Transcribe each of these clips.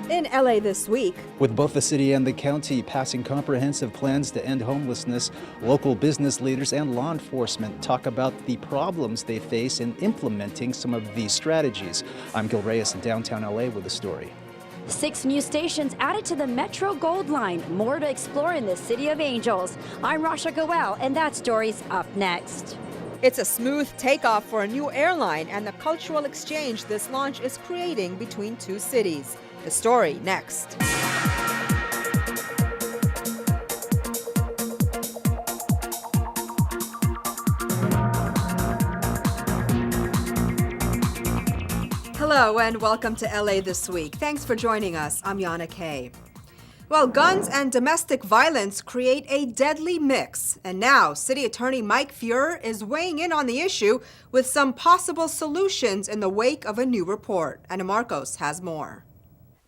In LA this week, with both the city and the county passing comprehensive plans to end homelessness, local business leaders and law enforcement talk about the problems they face in implementing some of these strategies. I'm Gil Reyes in downtown LA with a story. 6 new stations added to the Metro Gold Line. More to explore in the City of Angels. I'm Rasha Goel, and that story's up next. It's a smooth takeoff for a new airline and the cultural exchange this launch is creating between two cities. The story next. Hello and welcome to LA This Week. Thanks for joining us. I'm Yana Kay. Well, guns and domestic violence create a deadly mix. And now, City Attorney Mike Feuer is weighing in on the issue with some possible solutions in the wake of a new report. Anna Marcos has more.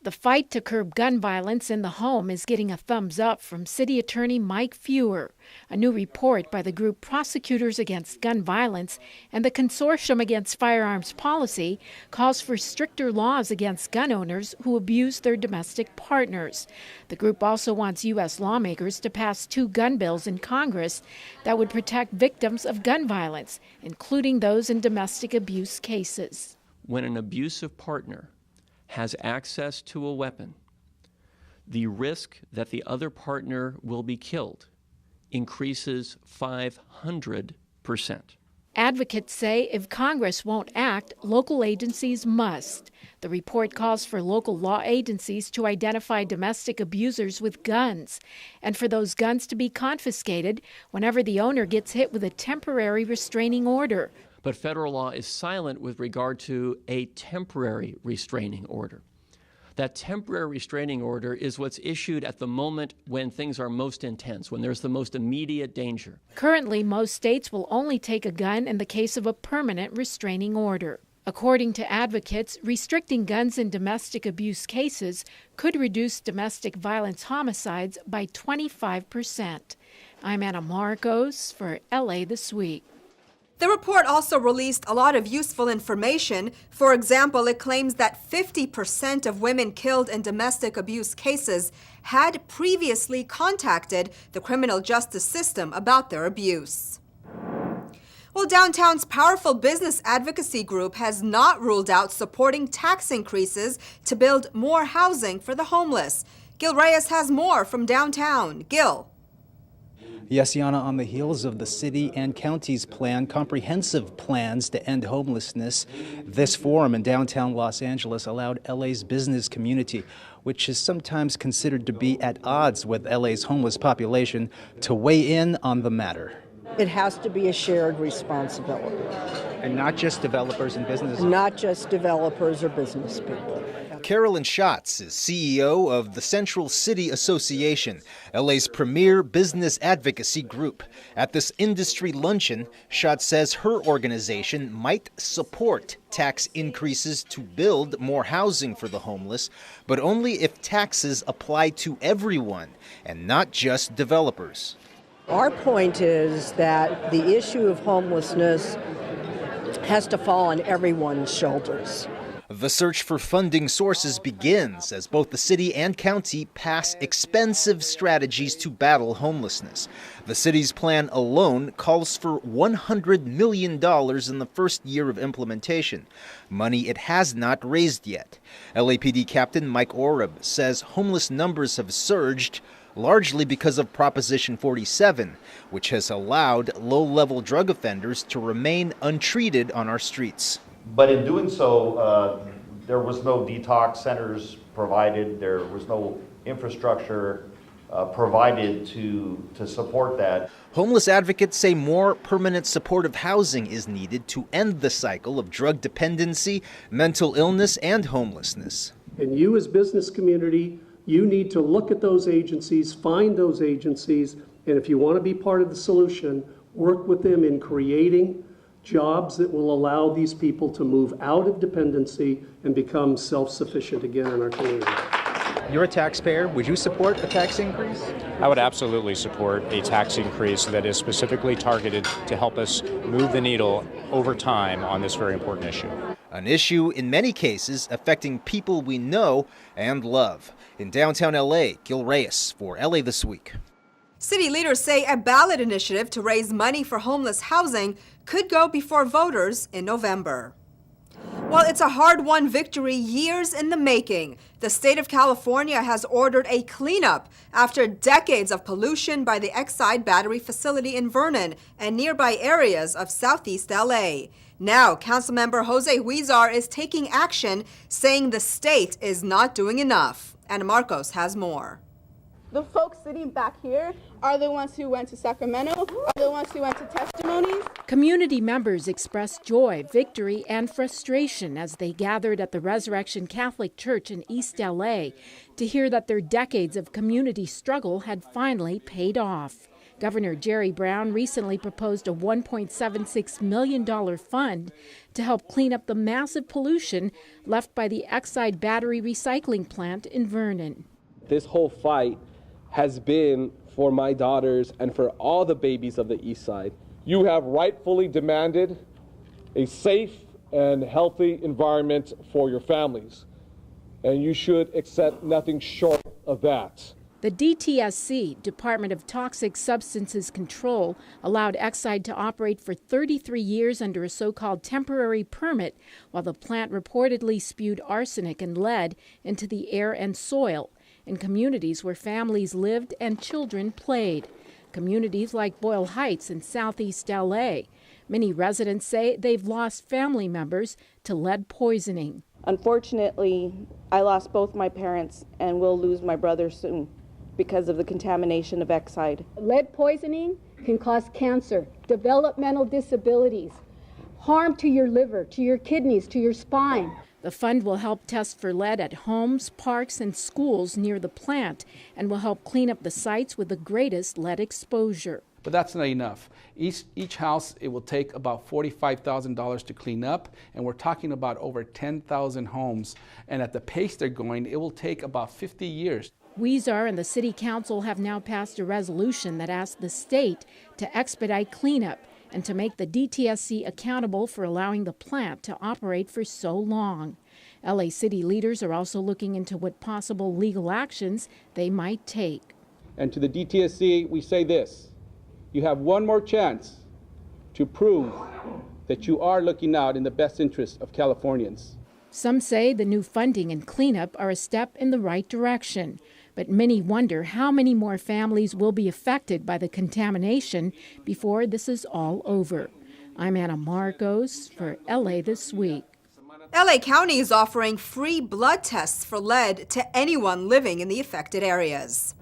The fight to curb gun violence in the home is getting a thumbs up from City Attorney Mike Feuer. A new report by the group Prosecutors Against Gun Violence and the Consortium Against Firearms Policy calls for stricter laws against gun owners who abuse their domestic partners. The group also wants U.S. lawmakers to pass 2 gun bills in Congress that would protect victims of gun violence, including those in domestic abuse cases. When an abusive partner has access to a weapon, the risk that the other partner will be killed increases 500%. Advocates say if Congress won't act, local agencies must. The report calls for local law agencies to identify domestic abusers with guns and for those guns to be confiscated whenever the owner gets hit with a temporary restraining order. But federal law is silent with regard to a temporary restraining order. That temporary restraining order is what's issued at the moment when things are most intense, when there's the most immediate danger. Currently, most states will only take a gun in the case of a permanent restraining order. According to advocates, restricting guns in domestic abuse cases could reduce domestic violence homicides by 25%. I'm Anna Marcos for LA This Week. The report also released a lot of useful information. For example, it claims that 50% of women killed in domestic abuse cases had previously contacted the criminal justice system about their abuse. Well, downtown's powerful business advocacy group has not ruled out supporting tax increases to build more housing for the homeless. Gil Reyes has more from downtown. Gil. Yes, Yana, on the heels of the city and county's comprehensive plans to end homelessness, this forum in downtown Los Angeles allowed LA's business community, which is sometimes considered to be at odds with LA's homeless population, to weigh in on the matter. It has to be a shared responsibility. And not just developers and businesses? Not just developers or business people. Carolyn Schatz is CEO of the Central City Association, LA's premier business advocacy group. At this industry luncheon, Schatz says her organization might support tax increases to build more housing for the homeless, but only if taxes apply to everyone and not just developers. Our point is that the issue of homelessness has to fall on everyone's shoulders. The search for funding sources begins as both the city and county pass expensive strategies to battle homelessness. The city's plan alone calls for $100 million in the first year of implementation, money it has not raised yet. LAPD Captain Mike Oreb says homeless numbers have surged largely because of Proposition 47, which has allowed low-level drug offenders to remain untreated on our streets. But in doing so, there was no detox centers provided. There was no infrastructure provided to support that. Homeless advocates say more permanent supportive housing is needed to end the cycle of drug dependency, mental illness, and homelessness. And you as business community, you need to look at those agencies, find those agencies, and if you want to be part of the solution, work with them in creating jobs that will allow these people to move out of dependency and become self-sufficient again in our community. You're a taxpayer. Would you support a tax increase? I would absolutely support a tax increase that is specifically targeted to help us move the needle over time on this very important issue. an issue in many cases affecting people we know and love. In downtown LA, Gil Reyes for LA This Week. City leaders say a ballot initiative to raise money for homeless housing could go before voters in November. Well, it's a hard-won victory years in the making. The state of California has ordered a cleanup after decades of pollution by the Exide battery facility in Vernon and nearby areas of southeast LA. Now, Councilmember Jose Huizar is taking action, saying the state is not doing enough. Ana Marcos has more. The folks sitting back here are the ones who went to Sacramento, are the ones who went to testimonies. Community members expressed joy, victory, and frustration as they gathered at the Resurrection Catholic Church in East LA to hear that their decades of community struggle had finally paid off. Governor Jerry Brown recently proposed a $1.76 million fund to help clean up the massive pollution left by the Exide battery recycling plant in Vernon. This whole fight has been for my daughters and for all the babies of the East Side. You have rightfully demanded a safe and healthy environment for your families, and you should accept nothing short of that. The DTSC, Department of Toxic Substances Control, allowed Exide to operate for 33 years under a so-called temporary permit, while the plant reportedly spewed arsenic and lead into the air and soil in communities where families lived and children played. Communities like Boyle Heights in southeast LA. Many residents say they've lost family members to lead poisoning. Unfortunately, I lost both my parents and will lose my brother soon because of the contamination of Exide. Lead poisoning can cause cancer, developmental disabilities, harm to your liver, to your kidneys, to your spine. The fund will help test for lead at homes, parks, and schools near the plant and will help clean up the sites with the greatest lead exposure. But that's not enough. Each house, it will take about $45,000 to clean up, and we're talking about over 10,000 homes. And at the pace they're going, it will take about 50 years. Huizar and the City Council have now passed a resolution that asks the state to expedite cleanup and to make the DTSC accountable for allowing the plant to operate for so long. LA City leaders are also looking into what possible legal actions they might take. And to the DTSC, we say this: you have one more chance to prove that you are looking out in the best interest of Californians. Some say the new funding and cleanup are a step in the right direction, but many wonder how many more families will be affected by the contamination before this is all over. I'm Ana Marcos for LA This Week. LA County is offering free blood tests for lead to anyone living in the affected areas.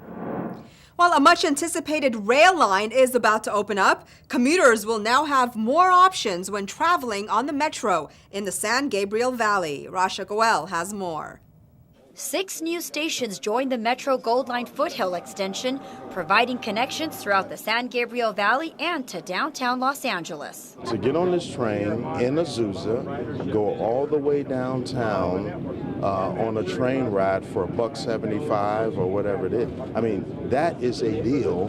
While a much-anticipated rail line is about to open up, commuters will now have more options when traveling on the metro in the San Gabriel Valley. Rasha Goel has more. 6 new stations join the Metro Gold Line Foothill extension, providing connections throughout the San Gabriel Valley and to downtown Los Angeles. To get on this train in Azusa, go all the way downtown on a train ride for $1.75 or whatever it is. I mean, that is a deal,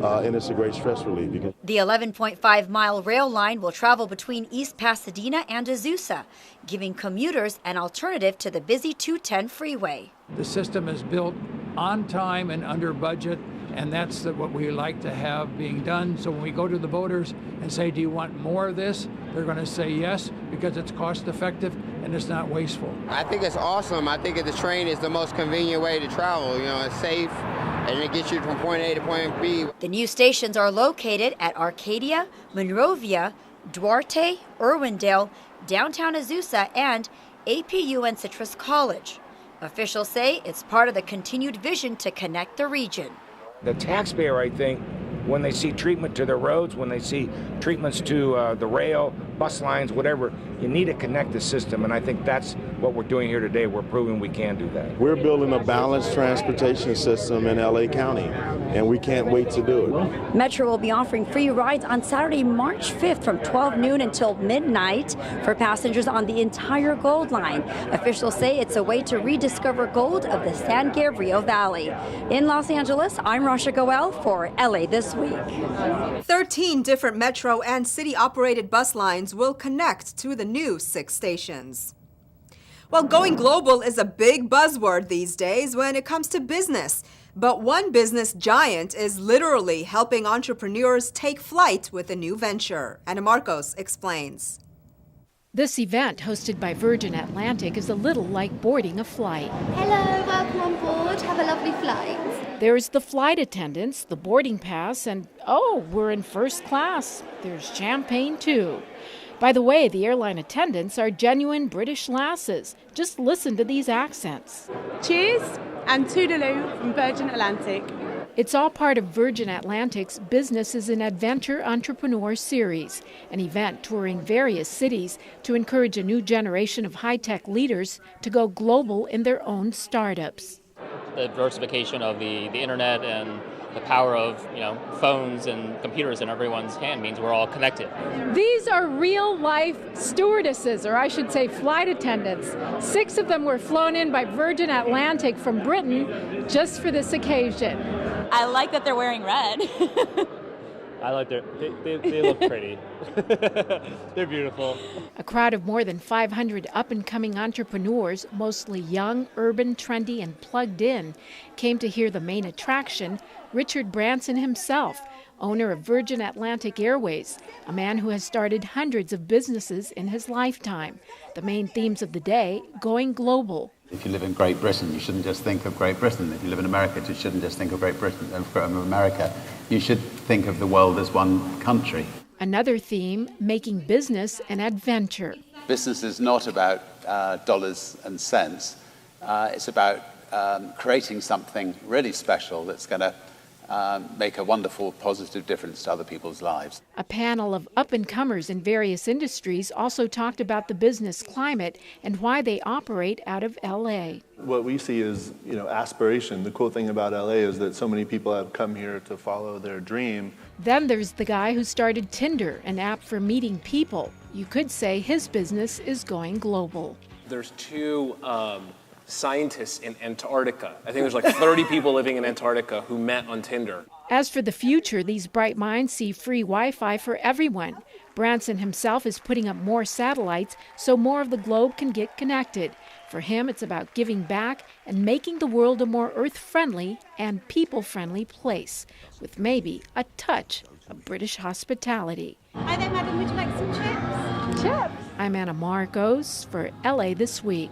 and it's a great stress relief. The 11.5-mile rail line will travel between East Pasadena and Azusa, giving commuters an alternative to the busy 210 freeway. The system is built on time and under budget, and that's what we like to have being done. So when we go to the voters and say, do you want more of this? They're going to say yes, because it's cost effective and it's not wasteful. I think it's awesome. I think that the train is the most convenient way to travel. You know, it's safe and it gets you from point A to point B. The new stations are located at Arcadia, Monrovia, Duarte, Irwindale, downtown Azusa, and APU and Citrus College. Officials say it's part of the continued vision to connect the region. The taxpayer, I think, when they see treatment to their roads, when they see treatments to the rail, bus lines, whatever, you need to connect the system, and I think that's what we're doing here today. We're proving we can do that. We're building a balanced transportation system in LA County, and we can't wait to do it. Metro will be offering free rides on Saturday, March 5th from 12 noon until midnight for passengers on the entire Gold Line. Officials say it's a way to rediscover gold of the San Gabriel Valley. In Los Angeles, I'm Rasha Goel for LA This Week. week. 13 different metro and city-operated bus lines will connect to the new 6 stations. Well, going global is a big buzzword these days when it comes to business. But one business giant is literally helping entrepreneurs take flight with a new venture. Anna Marcos explains. This event, hosted by Virgin Atlantic, is a little like boarding a flight. Hello, welcome on board. Have a lovely flight. There's the flight attendants, the boarding pass, and oh, we're in first class. There's champagne, too. By the way, the airline attendants are genuine British lasses. Just listen to these accents. Cheers and toodaloo from Virgin Atlantic. It's all part of Virgin Atlantic's Business is an Adventure Entrepreneur series, an event touring various cities to encourage a new generation of high-tech leaders to go global in their own startups. The diversification of the internet and the power of phones and computers in everyone's hand means we're all connected. These are real-life stewardesses, or I should say flight attendants. 6 of them were flown in by Virgin Atlantic from Britain just for this occasion. I like that they're wearing red. I like they look pretty. They're beautiful. A crowd of more than 500 up-and-coming entrepreneurs, mostly young, urban, trendy, and plugged in, came to hear the main attraction, Richard Branson himself, owner of Virgin Atlantic Airways, a man who has started hundreds of businesses in his lifetime. The main themes of the day, going global. If you live in Great Britain, you shouldn't just think of Great Britain. If you live in America, you shouldn't just think of Great Britain and America. You should think of the world as one country. Another theme, making business an adventure. Business is not about dollars and cents. It's about creating something really special that's going to make a wonderful, positive difference to other people's lives. A panel of up-and-comers in various industries also talked about the business climate and why they operate out of L.A. What we see is, aspiration. The cool thing about LA is that so many people have come here to follow their dream. Then there's the guy who started Tinder, an app for meeting people. You could say his business is going global. There's 2 scientists in Antarctica. I think there's like 30 people living in Antarctica who met on Tinder. As for the future, these bright minds see free Wi-Fi for everyone. Branson himself is putting up more satellites so more of the globe can get connected. For him, it's about giving back and making the world a more earth-friendly and people-friendly place, with maybe a touch of British hospitality. Hi there, madam. Would you like some chips? Chips. I'm Anna Marcos for LA This Week.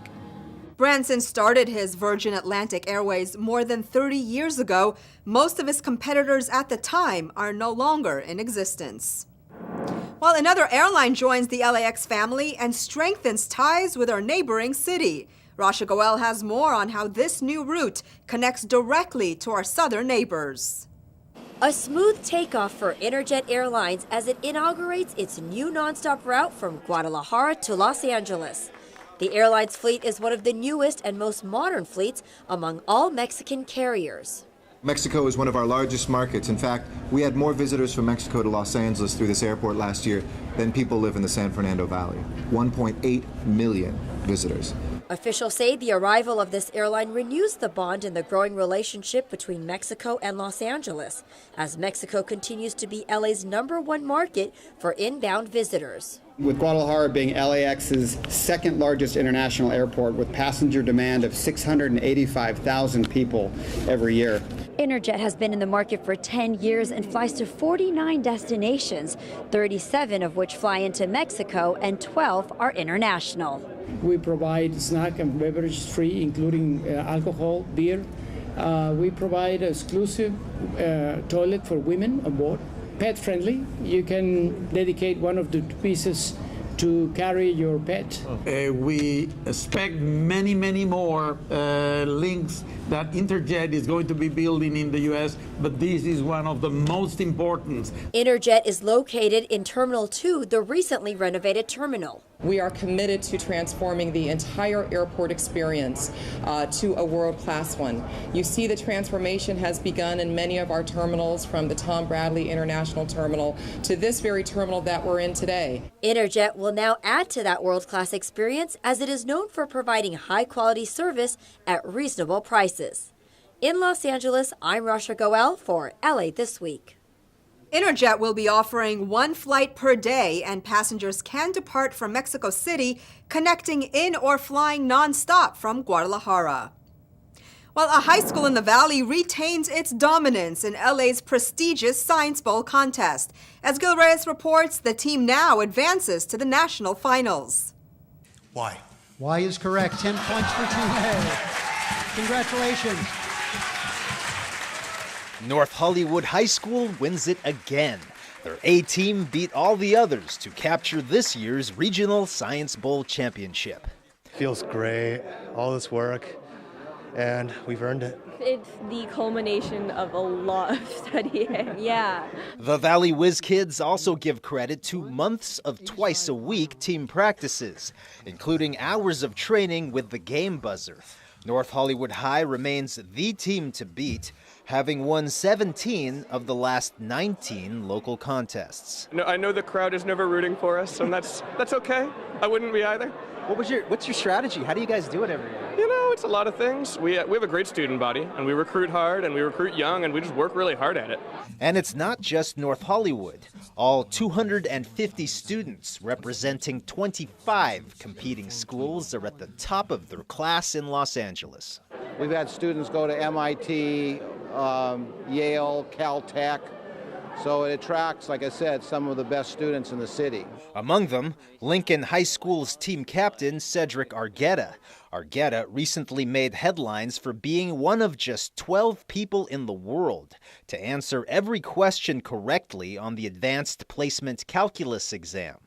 Branson started his Virgin Atlantic Airways more than 30 years ago. Most of his competitors at the time are no longer in existence. While another airline joins the LAX family and strengthens ties with our neighboring city. Rasha Goel has more on how this new route connects directly to our southern neighbors. A smooth takeoff for Interjet Airlines as it inaugurates its new nonstop route from Guadalajara to Los Angeles. The airline's fleet is one of the newest and most modern fleets among all Mexican carriers. Mexico is one of our largest markets. In fact, we had more visitors from Mexico to Los Angeles through this airport last year than people live in the San Fernando Valley. 1.8 million visitors. Officials say the arrival of this airline renews the bond in the growing relationship between Mexico and Los Angeles, as Mexico continues to be LA's #1 market for inbound visitors. With Guadalajara being LAX's second largest international airport with passenger demand of 685,000 people every year. Interjet has been in the market for 10 years and flies to 49 destinations, 37 of which fly into Mexico and 12 are international. We provide snack and beverages free, including alcohol, beer. We provide exclusive toilet for women on board. Pet friendly. You can dedicate one of the pieces to carry your pet. We expect many more links that Interjet is going to be building in the U.S., but this is one of the most important. Interjet is located in Terminal 2, the recently renovated terminal. We are committed to transforming the entire airport experience to a world-class one. You see the transformation has begun in many of our terminals, from the Tom Bradley International Terminal to this very terminal that we're in today. Interjet will now add to that world-class experience, as it is known for providing high-quality service at reasonable prices. In Los Angeles, I'm Rasha Goel for LA This Week. Interjet will be offering one flight per day, and passengers can depart from Mexico City, connecting in or flying nonstop from Guadalajara. Well, a high school in the Valley retains its dominance in LA's prestigious Science Bowl contest. As Gil Reyes reports, the team now advances to the national finals. Why? Why is correct. 10 points for Team A. Congratulations. North Hollywood High School wins it again. Their A team beat all the others to capture this year's Regional Science Bowl championship. Feels great, all this work, and we've earned it. It's the culmination of a lot of studying, yeah. The Valley Whiz Kids also give credit to months of twice-a-week team practices, including hours of training with the game buzzer. North Hollywood High remains the team to beat, having won 17 of the last 19 local contests. No, I know the crowd is never rooting for us, and that's okay. I wouldn't be either. What's your strategy? How do you guys do it every year? You know, it's a lot of things. We have a great student body, and we recruit hard, and we recruit young, and we just work really hard at it. And it's not just North Hollywood. All 250 students representing 25 competing schools are at the top of their class in Los Angeles. We've had students go to MIT, Yale, Caltech. So it attracts, like I said, some of the best students in the city. Among them, Lincoln High School's team captain, Cedric Argueta. Argueta recently made headlines for being one of just 12 people in the world to answer every question correctly on the Advanced Placement Calculus exam.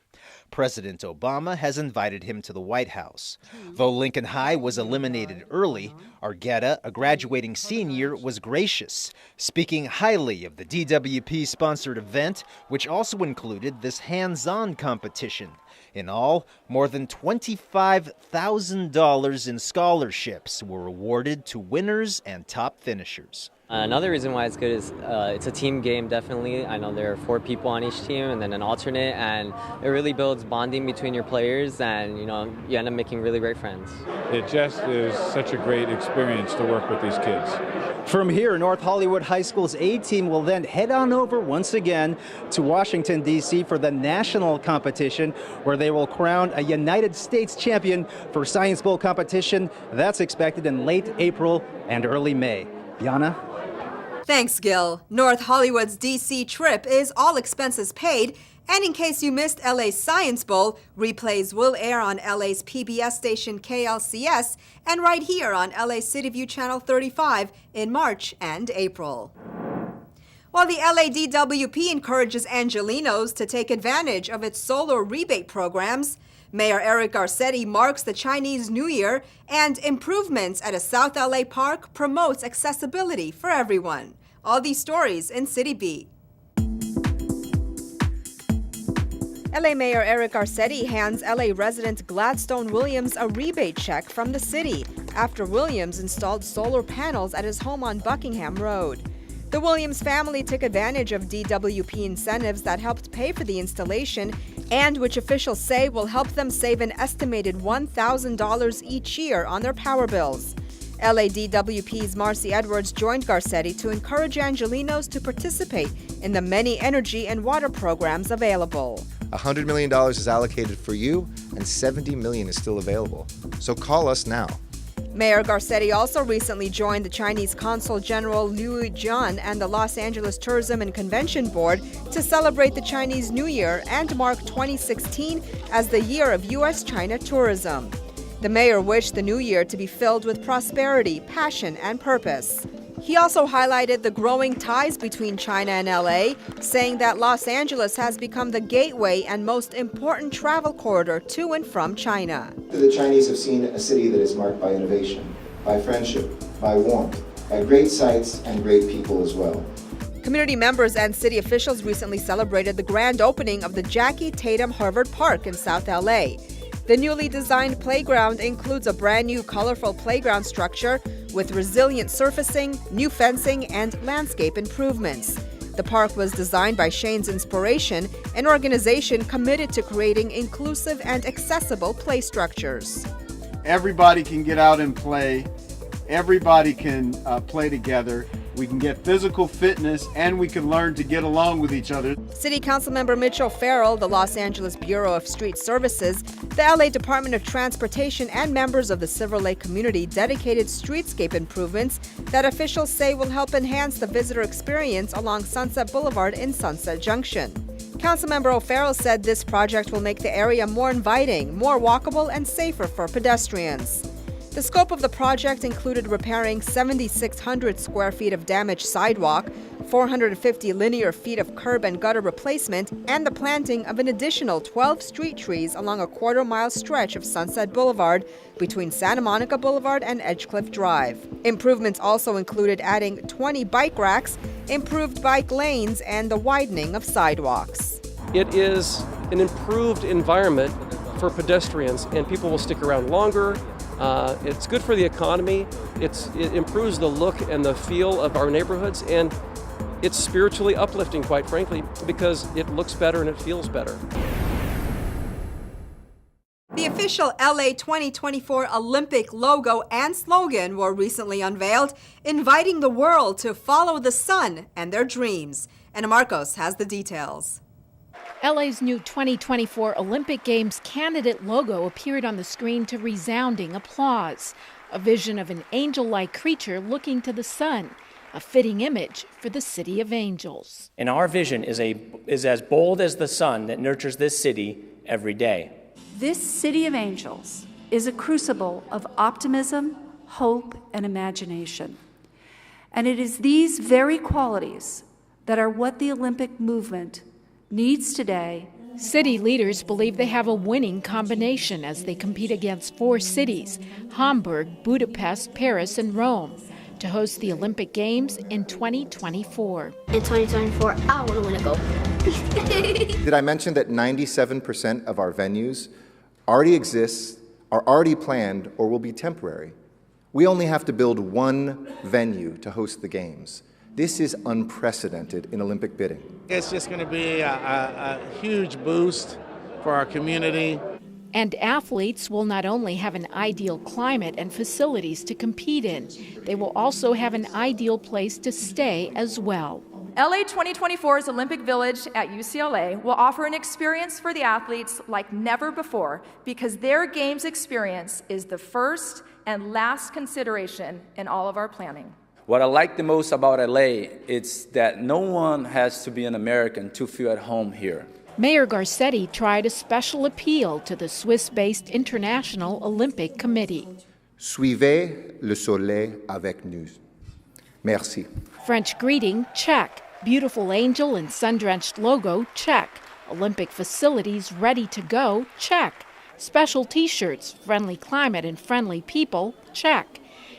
President Obama has invited him to the White House. Though Lincoln High was eliminated early, Argueta, a graduating senior, was gracious, speaking highly of the DWP-sponsored event, which also included this hands-on competition. In all, more than $25,000 in scholarships were awarded to winners and top finishers. Another reason why it's good is it's a team game, definitely. I know there are 4 people on each team and then an alternate, and it really builds bonding between your players, and you end up making really great friends. It just is such a great experience to work with these kids. From here, North Hollywood High School's A team will then head on over once again to Washington, D.C. for the national competition, where they will crown a United States champion for Science Bowl competition. That's expected in late April and early May. Yana? Thanks, Gil. North Hollywood's D.C. trip is all expenses paid, and in case you missed LA's Science Bowl, replays will air on LA's PBS station KLCS and right here on LA's CityView Channel 35 in March and April. While the LADWP encourages Angelenos to take advantage of its solar rebate programs, Mayor Eric Garcetti marks the Chinese New Year, and improvements at a South LA park promotes accessibility for everyone. All these stories in CityBeat. LA Mayor Eric Garcetti hands LA resident Gladstone Williams a rebate check from the city after Williams installed solar panels at his home on Buckingham Road. The Williams family took advantage of DWP incentives that helped pay for the installation and which officials say will help them save an estimated $1,000 each year on their power bills. LADWP's Marcy Edwards joined Garcetti to encourage Angelenos to participate in the many energy and water programs available. $100 million is allocated for you, and $70 million is still available. So call us now. Mayor Garcetti also recently joined the Chinese Consul General Liu Jian and the Los Angeles Tourism and Convention Board to celebrate the Chinese New Year and mark 2016 as the year of U.S.-China tourism. The mayor wished the new year to be filled with prosperity, passion, and purpose. He also highlighted the growing ties between China and LA, saying that Los Angeles has become the gateway and most important travel corridor to and from China. The Chinese have seen a city that is marked by innovation, by friendship, by warmth, by great sights and great people as well. Community members and city officials recently celebrated the grand opening of the Jackie Tatum Harvard Park in South LA. The newly designed playground includes a brand new colorful playground structure with resilient surfacing, new fencing, and landscape improvements. The park was designed by Shane's Inspiration, an organization committed to creating inclusive and accessible play structures. Everybody can get out and play. Everybody can play together. we can get physical fitness, and we can learn to get along with each other. City Councilmember Mitch O'Farrell, the Los Angeles Bureau of Street Services, the LA Department of Transportation, and members of the Silver Lake community dedicated streetscape improvements that officials say will help enhance the visitor experience along Sunset Boulevard in Sunset Junction. Councilmember O'Farrell said this project will make the area more inviting, more walkable, and safer for pedestrians. The scope of the project included repairing 7,600 square feet of damaged sidewalk, 450 linear feet of curb and gutter replacement, and the planting of an additional 12 street trees along a quarter-mile stretch of Sunset Boulevard between Santa Monica Boulevard and Edgecliff Drive. Improvements also included adding 20 bike racks, improved bike lanes, and the widening of sidewalks. It is an improved environment for pedestrians, and people will stick around longer. It's good for the economy. It improves the look and the feel of our neighborhoods, and it's spiritually uplifting, quite frankly, because it looks better and it feels better. The official LA 2024 Olympic logo and slogan were recently unveiled, inviting the world to follow the sun and their dreams. Ana Marcos has the details. LA's new 2024 Olympic Games candidate logo appeared on the screen to resounding applause. A vision of an angel-like creature looking to the sun, a fitting image for the City of Angels. And our vision is as bold as the sun that nurtures this city every day. This City of Angels is a crucible of optimism, hope, and imagination. And it is these very qualities that are what the Olympic movement needs today. City leaders believe they have a winning combination as they compete against 4 cities, Hamburg, Budapest, Paris, and Rome, to host the Olympic Games in 2024. In 2024, I want to win a gold. Did I mention that 97% of our venues already exist, are already planned, or will be temporary? We only have to build one venue to host the Games. This is unprecedented in Olympic bidding. It's just going to be a huge boost for our community. And athletes will not only have an ideal climate and facilities to compete in, they will also have an ideal place to stay as well. LA 2024's Olympic Village at UCLA will offer an experience for the athletes like never before because their Games experience is the first and last consideration in all of our planning. What I like the most about LA is that no one has to be an American to feel at home here. Mayor Garcetti tried a special appeal to the Swiss-based International Olympic Committee. Suivez le soleil avec nous. Merci. French greeting, check. Beautiful angel and sun-drenched logo, check. Olympic facilities ready to go, check. Special t-shirts, friendly climate and friendly people, check.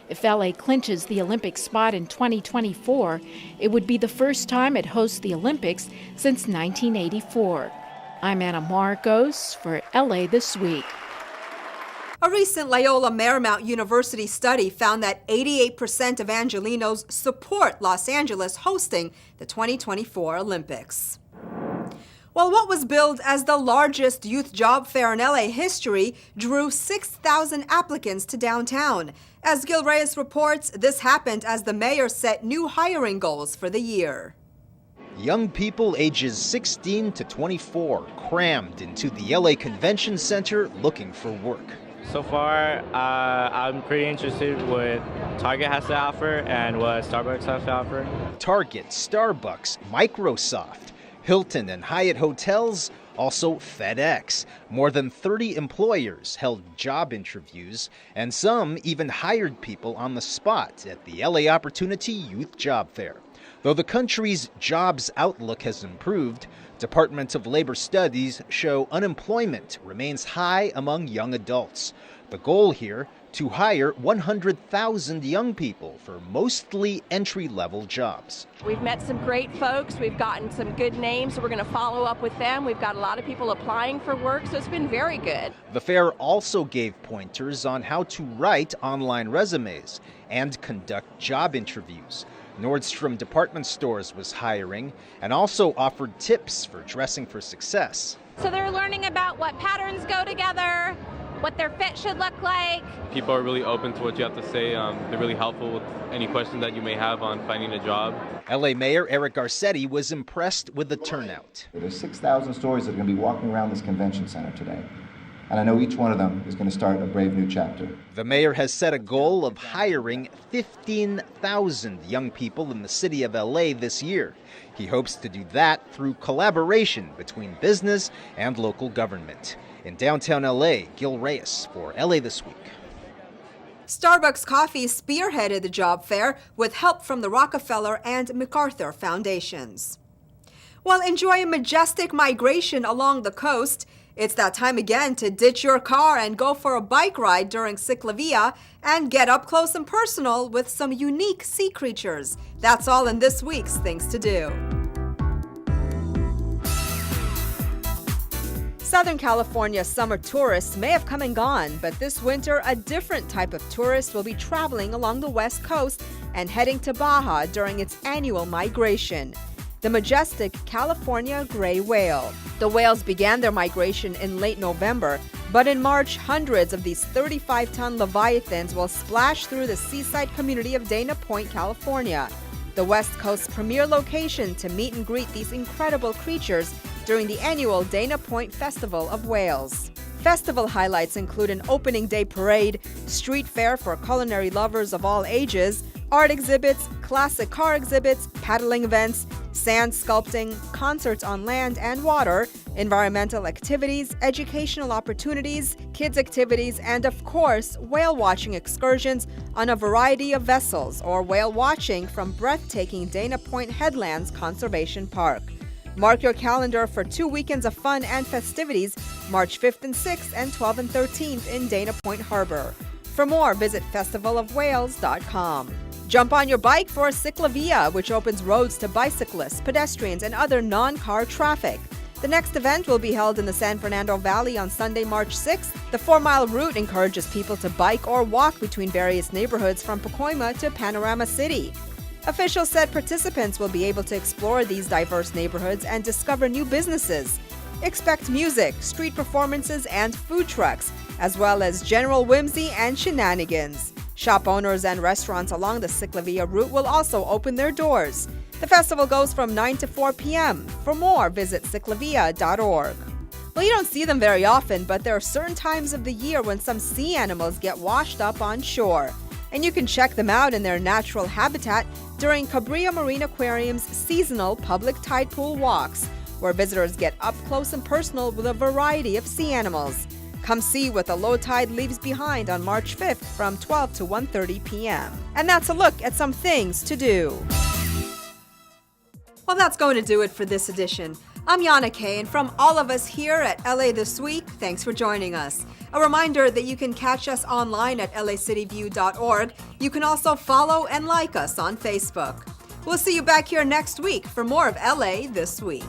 If LA clinches the Olympic spot in 2024, it would be the first time it hosts the Olympics since 1984. I'm Ana Marcos for LA This Week. A recent Loyola Marymount University study found that 88% of Angelenos support Los Angeles hosting the 2024 Olympics. Well, what was billed as the largest youth job fair in LA history drew 6,000 applicants to downtown. As Gil Reyes reports, this happened as the mayor set new hiring goals for the year. Young people ages 16 to 24 crammed into the LA Convention Center looking for work. So far, I'm pretty interested in what Target has to offer and what Starbucks has to offer. Target, Starbucks, Microsoft, Hilton and Hyatt Hotels, also FedEx. More than 30 employers held job interviews, and some even hired people on the spot at the LA Opportunity Youth Job Fair. Though the country's jobs outlook has improved, Department of Labor studies show unemployment remains high among young adults. The goal here, to hire 100,000 young people for mostly entry-level jobs. We've met some great folks. We've gotten some good names, so we're going to follow up with them. We've got a lot of people applying for work, so it's been very good. The fair also gave pointers on how to write online resumes and conduct job interviews. Nordstrom Department Stores was hiring and also offered tips for dressing for success. So they're learning about what patterns go together, what their fit should look like. People are really open to what you have to say. They're really helpful with any question that you may have on finding a job. LA Mayor Eric Garcetti was impressed with the turnout. There's 6,000 stories that are going to be walking around this convention center today. And I know each one of them is going to start a brave new chapter. The mayor has set a goal of hiring 15,000 young people in the city of LA this year. He hopes to do that through collaboration between business and local government. In downtown LA, Gil Reyes for LA This Week. Starbucks Coffee spearheaded the job fair with help from the Rockefeller and MacArthur Foundations. Well, enjoy a majestic migration along the coast. It's that time again to ditch your car and go for a bike ride during CITYBEAT and get up close and personal with some unique sea creatures. That's all in this week's Things to Do. Southern California summer tourists may have come and gone, but this winter a different type of tourist will be traveling along the west coast and heading to Baja during its annual migration. The majestic California gray whale. The whales began their migration in late November, but in March, hundreds of these 35-ton leviathans will splash through the seaside community of Dana Point, California, the West Coast's premier location to meet and greet these incredible creatures during the annual Dana Point Festival of Whales. Festival highlights include an opening day parade, street fair for culinary lovers of all ages, art exhibits, classic car exhibits, paddling events, sand sculpting, concerts on land and water, environmental activities, educational opportunities, kids activities, and of course, whale watching excursions on a variety of vessels or whale watching from breathtaking Dana Point Headlands Conservation Park. Mark your calendar for 2 weekends of fun and festivities, March 5th and 6th and 12th and 13th in Dana Point Harbor. For more, visit festivalofwhales.com. Jump on your bike for CITYBEAT, which opens roads to bicyclists, pedestrians, and other non-car traffic. The next event will be held in the San Fernando Valley on Sunday, March 6th. The 4-mile route encourages people to bike or walk between various neighborhoods from Pacoima to Panorama City. Officials said participants will be able to explore these diverse neighborhoods and discover new businesses. Expect music, street performances, and food trucks, as well as general whimsy and shenanigans. Shop owners and restaurants along the CITYBEAT route will also open their doors. The festival goes from 9 to 4 p.m. For more, visit citybeat.org. Well, you don't see them very often, but there are certain times of the year when some sea animals get washed up on shore. And you can check them out in their natural habitat during Cabrilla Marine Aquarium's seasonal public tide pool walks, where visitors get up close and personal with a variety of sea animals. Come see what the low tide leaves behind on March 5th from 12 to 1:30 p.m. And that's a look at some things to do. Well, that's going to do it for this edition. I'm Yana Kay, and from all of us here at LA This Week, thanks for joining us. A reminder that you can catch us online at lacitybeview.org. You can also follow and like us on Facebook. We'll see you back here next week for more of LA This Week.